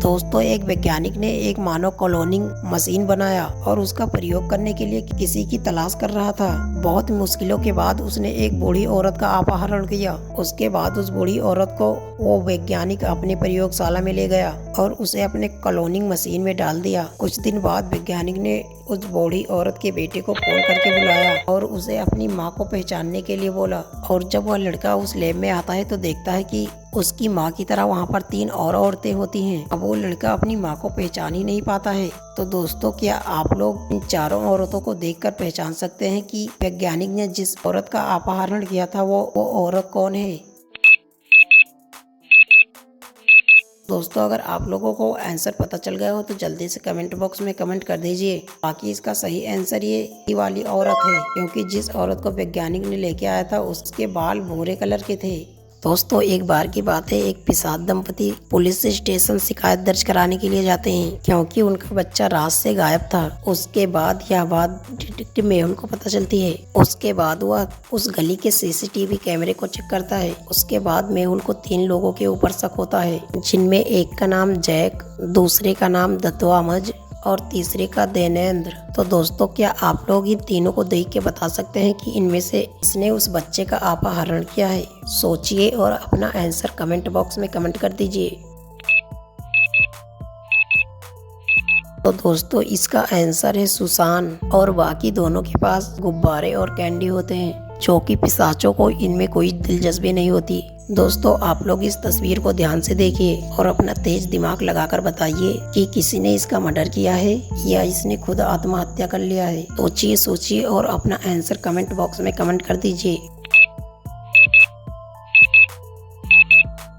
दोस्तों, एक वैज्ञानिक ने एक मानव क्लोनिंग मशीन बनाया और उसका प्रयोग करने के लिए किसी की तलाश कर रहा था। बहुत मुश्किलों के बाद उसने एक बूढ़ी औरत का अपहरण किया। उसके बाद उस बूढ़ी औरत को वो वैज्ञानिक अपनी प्रयोगशाला में ले गया और उसे अपने क्लोनिंग मशीन में डाल दिया। कुछ दिन बाद वैज्ञानिक ने उस बूढ़ी औरत के बेटे को फोन करके बुलाया और उसे अपनी माँ को पहचानने के लिए बोला। और जब वह लड़का उस लैब में आता है तो देखता है कि उसकी माँ की तरह वहाँ पर 3 और औरतें होती हैं। अब वो लड़का अपनी माँ को पहचान ही नहीं पाता है। तो दोस्तों, क्या आप लोग इन चारों औरतों को देखकर पहचान सकते हैं कि वैज्ञानिक ने जिस औरत का अपहरण किया था वो औरत कौन है? दोस्तों, अगर आप लोगों को आंसर पता चल गया हो तो जल्दी से कमेंट बॉक्स में कमेंट कर दीजिए। बाकी इसका सही आंसर ये वाली औरत है, क्योंकि जिस औरत को वैज्ञानिक ने लेके आया था उसके बाल भूरे कलर के थे। दोस्तों, एक बार की बात है, एक पिशाच दंपति पुलिस स्टेशन शिकायत दर्ज कराने के लिए जाते हैं क्योंकि उनका बच्चा रात से गायब था। उसके बाद यह बात डिटेक्टिव मेहुल को पता चलती है। उसके बाद वह उस गली के सीसीटीवी कैमरे को चेक करता है। उसके बाद मेहुल को 3 लोगों के ऊपर शक होता है, जिनमें एक का नाम जैक, दूसरे का नाम दत्वामज और तीसरे का देनेंद्र। तो दोस्तों, क्या आप लोग इन तीनों को देख के बता सकते हैं कि इनमें से इसने उस बच्चे का अपहरण किया है? सोचिए और अपना आंसर कमेंट बॉक्स में कमेंट कर दीजिए। तो दोस्तों, इसका आंसर है सुसान। और बाकी दोनों के पास गुब्बारे और कैंडी होते हैं, जो कि पिशाचों को इनमें कोई दिलचस्पी नहीं होती। दोस्तों, आप लोग इस तस्वीर को ध्यान से देखिए और अपना तेज दिमाग लगाकर बताइए कि किसी ने इसका मर्डर किया है या इसने खुद आत्महत्या कर लिया है। सोचिए और अपना आंसर कमेंट बॉक्स में कमेंट कर दीजिए।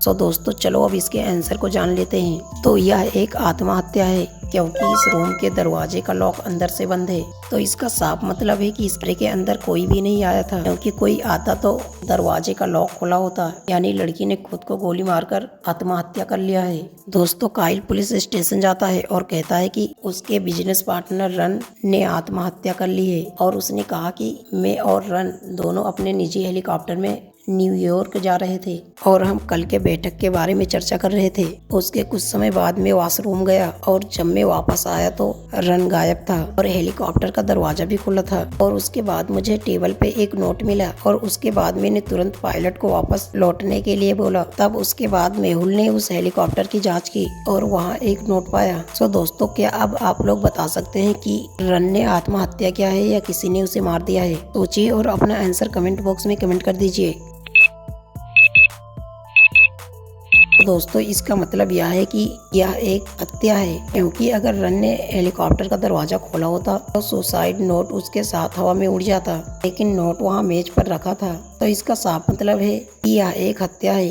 तो दोस्तों, चलो अब इसके आंसर को जान लेते हैं। तो यह एक आत्महत्या है, क्योंकि इस रूम के दरवाजे का लॉक अंदर से बंद है। तो इसका साफ मतलब है कि इस कमरे के अंदर कोई भी नहीं आया था, क्योंकि कोई आता तो दरवाजे का लॉक खुला होता। यानी लड़की ने खुद को गोली मारकर आत्महत्या कर लिया है। दोस्तों, काइल पुलिस स्टेशन जाता है और कहता है कि उसके बिजनेस पार्टनर रन ने आत्महत्या कर ली है और उसने कहा कि मैं और रन दोनों अपने निजी हेलीकॉप्टर में न्यूयॉर्क जा रहे थे और हम कल के बैठक के बारे में चर्चा कर रहे थे। उसके कुछ समय बाद मैं वॉशरूम गया और जब मैं वापस आया तो रन गायब था और हेलीकॉप्टर का दरवाजा भी खुला था। और उसके बाद मुझे टेबल पे एक नोट मिला और उसके बाद मैंने तुरंत पायलट को वापस लौटने के लिए बोला। तब उसके बाद मेहुल ने उस हेलीकॉप्टर की जाँच की और वहाँ एक नोट पाया। तो दोस्तों, क्या अब आप लोग बता सकते हैं कि रन ने आत्महत्या किया है या किसी ने उसे मार दिया है? सोचिए और अपना आंसर कमेंट बॉक्स में कमेंट कर दीजिए। दोस्तों, इसका मतलब यह है कि यह एक हत्या है, क्योंकि अगर रन ने हेलीकॉप्टर का दरवाजा खोला होता तो सुसाइड नोट उसके साथ हवा में उड़ जाता, लेकिन नोट वहां मेज पर रखा था। तो इसका साफ मतलब है कि यह एक हत्या है।